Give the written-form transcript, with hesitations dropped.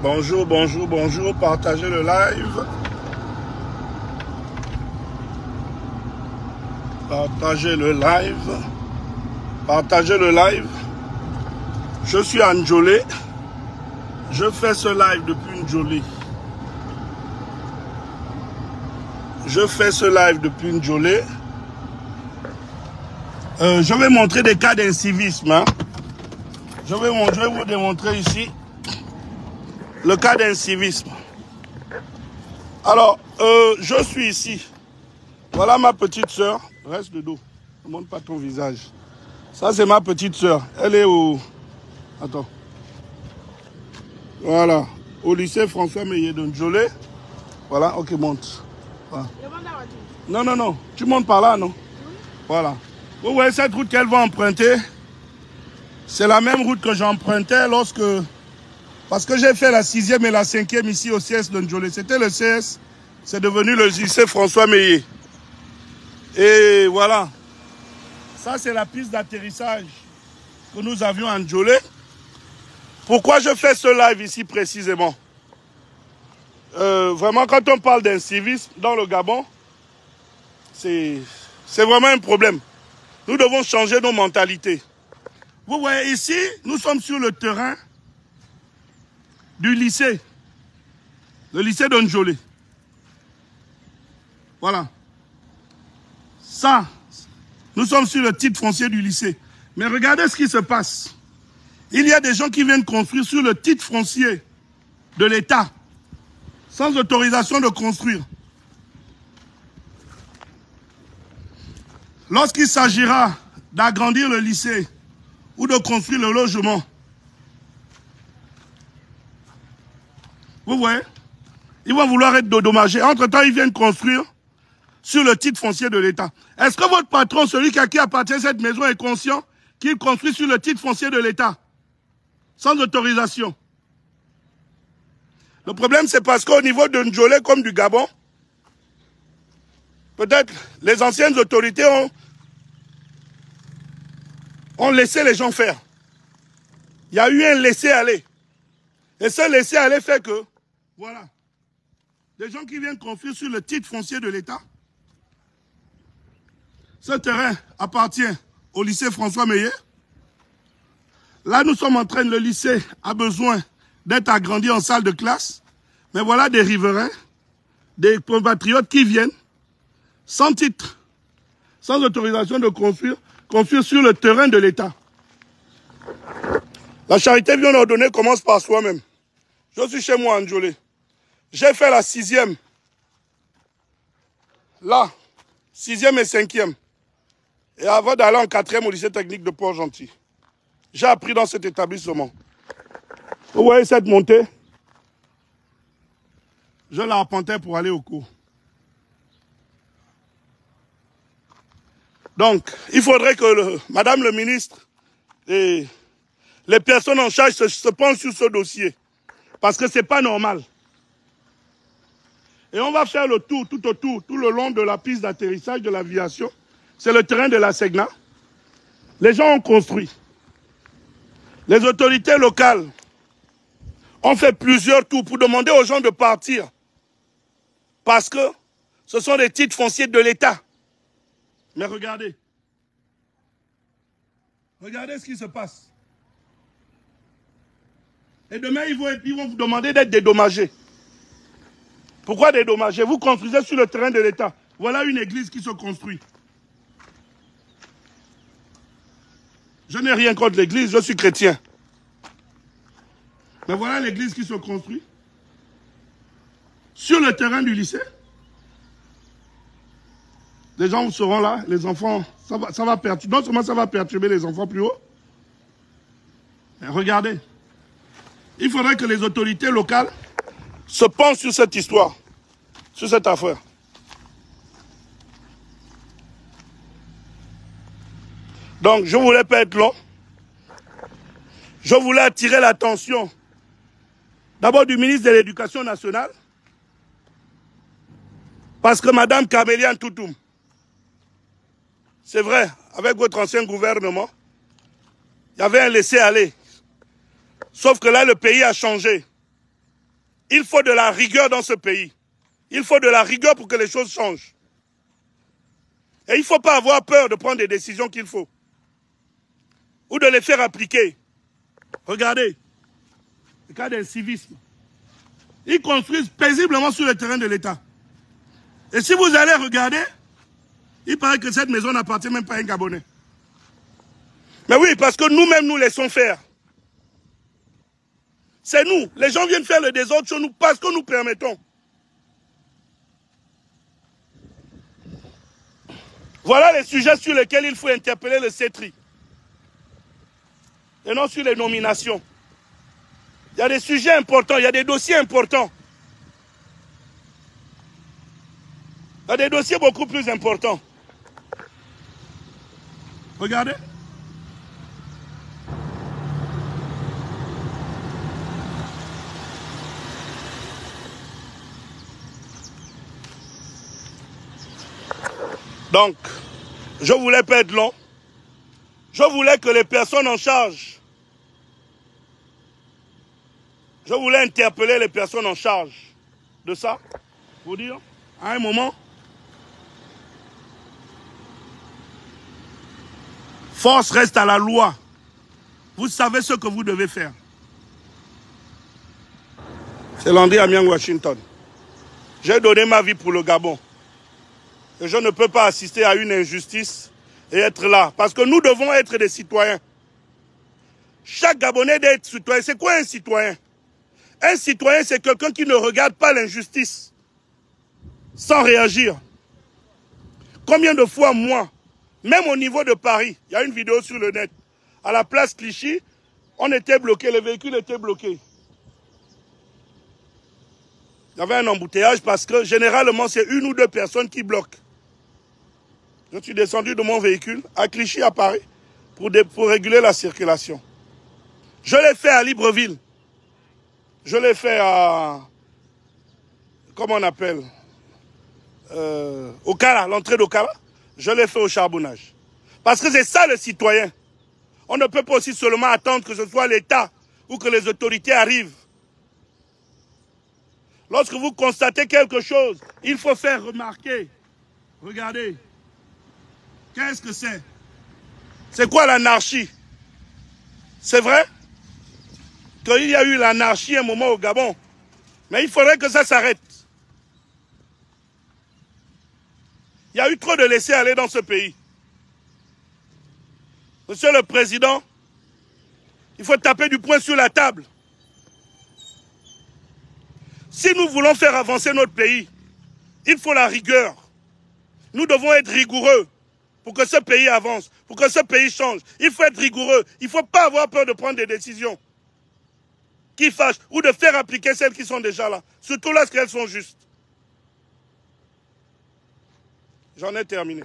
Bonjour, bonjour, bonjour. Partagez le live. Partagez le live. Partagez le live. Je suis à Njolé. Je fais ce live depuis Njolé. Je fais ce live depuis Njolé. Je vais montrer des cas d'incivisme. Hein. Je vais vous démontrer ici le cas d'incivisme. Alors, je suis ici. Voilà ma petite sœur. Reste de dos. Ne montre pas ton visage. Ça, c'est ma petite sœur. Elle est au... Attends. Voilà. Au lycée François Meillet de Njolé. Voilà. Ok, monte. Voilà. Non, non, non. Tu montes par là, non? Voilà. Vous voyez cette route qu'elle va emprunter? C'est la même route que j'empruntais lorsque... Parce que j'ai fait la 6e et la 5e ici au CS de Njolé. C'était le CS. C'est devenu le lycée François Meillet. Et voilà. Ça, c'est la piste d'atterrissage que nous avions à Njolé. Pourquoi je fais ce live ici précisément? Vraiment, quand on parle d'incivisme dans le Gabon, c'est vraiment un problème. Nous devons changer nos mentalités. Vous voyez ici, nous sommes sur le terrain du lycée. Le lycée de Njolé. Voilà. Ça, nous sommes sur le titre foncier du lycée. Mais regardez ce qui se passe. Il y a des gens qui viennent construire sur le titre foncier de l'État, sans autorisation de construire. Lorsqu'il s'agira d'agrandir le lycée ou de construire le logement, vous voyez, ils vont vouloir être dédommagés. Entre-temps, ils viennent construire sur le titre foncier de l'État. Est-ce que votre patron, celui à qui appartient cette maison, est conscient qu'il construit sur le titre foncier de l'État, sans autorisation? Le problème, c'est parce qu'au niveau de Njolé comme du Gabon, peut-être les anciennes autorités ont laissé les gens faire. Il y a eu un laisser-aller. Et ce laisser-aller fait que, voilà, des gens qui viennent construire sur le titre foncier de l'État. Ce terrain appartient au lycée François Meillet. Là, nous sommes en train, le lycée a besoin d'être agrandi en salle de classe. Mais voilà des riverains, des compatriotes qui viennent, sans titre, sans autorisation de construire sur le terrain de l'État. La charité bien ordonnée commence par soi-même. Je suis chez moi à Njolé. J'ai fait la 6e. Là, 6e et 5e. Et avant d'aller en 4e au lycée technique de Port-Gentil. J'ai appris dans cet établissement. Vous voyez cette montée? Je l'arpentais pour aller au cours. Donc, il faudrait que Madame le ministre et les personnes en charge se penchent sur ce dossier. Parce que ce n'est pas normal. Et on va faire le tour, tout autour, tout le long de la piste d'atterrissage de l'aviation. C'est le terrain de la Segna. Les gens ont construit. Les autorités locales ont fait plusieurs tours pour demander aux gens de partir. Parce que ce sont des titres fonciers de l'État. Mais regardez. Regardez ce qui se passe. Et demain, ils vont vous demander d'être dédommagés. Pourquoi dédommager? Vous construisez sur le terrain de l'État. Voilà une église qui se construit. Je n'ai rien contre l'église, je suis chrétien. Mais voilà l'église qui se construit. Sur le terrain du lycée. Les gens seront là, les enfants, ça va perturber. Non seulement ça va perturber les enfants plus haut. Mais regardez. Il faudrait que les autorités locales se penchent sur cette histoire, sur cette affaire. Donc, je ne voulais pas être long. Je voulais attirer l'attention d'abord du ministre de l'Éducation nationale, parce que Mme Caméliane Toutoum, c'est vrai, avec votre ancien gouvernement, il y avait un laisser-aller. Sauf que là, le pays a changé. Il faut de la rigueur dans ce pays. Il faut de la rigueur pour que les choses changent. Et il ne faut pas avoir peur de prendre des décisions qu'il faut. Ou de les faire appliquer. Regardez, le cas d'un civisme. Ils construisent paisiblement sur le terrain de l'État. Et si vous allez regarder, il paraît que cette maison n'appartient même pas à un Gabonais. Mais oui, parce que nous-mêmes nous laissons faire. C'est nous. Les gens viennent faire le désordre chez nous parce que nous permettons. Voilà les sujets sur lesquels il faut interpeller le CETRI. Et non sur les nominations. Il y a des sujets importants, il y a des dossiers importants. Il y a des dossiers beaucoup plus importants. Regardez. Donc, je voulais pas être long. Je voulais que les personnes en charge, je voulais interpeller les personnes en charge de ça, pour dire, à un moment, force reste à la loi. Vous savez ce que vous devez faire. C'est Landry Amiang, Washington. J'ai donné ma vie pour le Gabon. Et je ne peux pas assister à une injustice et être là. Parce que nous devons être des citoyens. Chaque Gabonais doit être citoyen. C'est quoi un citoyen? Un citoyen, c'est quelqu'un qui ne regarde pas l'injustice sans réagir. Combien de fois, moi, même au niveau de Paris, il y a une vidéo sur le net, à la place Clichy, on était bloqué, les véhicules étaient bloqués. Il y avait un embouteillage parce que généralement, c'est une ou deux personnes qui bloquent. Je suis descendu de mon véhicule à Clichy, à Paris, pour réguler la circulation. Je l'ai fait à Libreville. Je l'ai fait à... Comment on appelle Okara, l'entrée d'Okara. Je l'ai fait au charbonnage. Parce que c'est ça le citoyen. On ne peut pas aussi seulement attendre que ce soit l'État ou que les autorités arrivent. Lorsque vous constatez quelque chose, il faut faire remarquer. Regardez. Qu'est-ce que c'est? C'est quoi l'anarchie? C'est vrai qu'il y a eu l'anarchie un moment au Gabon. Mais il faudrait que ça s'arrête. Il y a eu trop de laisser-aller dans ce pays. Monsieur le Président, il faut taper du poing sur la table. Si nous voulons faire avancer notre pays, il faut la rigueur. Nous devons être rigoureux pour que ce pays avance, pour que ce pays change. Il faut être rigoureux. Il ne faut pas avoir peur de prendre des décisions qui fâchent ou de faire appliquer celles qui sont déjà là, surtout lorsqu'elles sont justes. J'en ai terminé.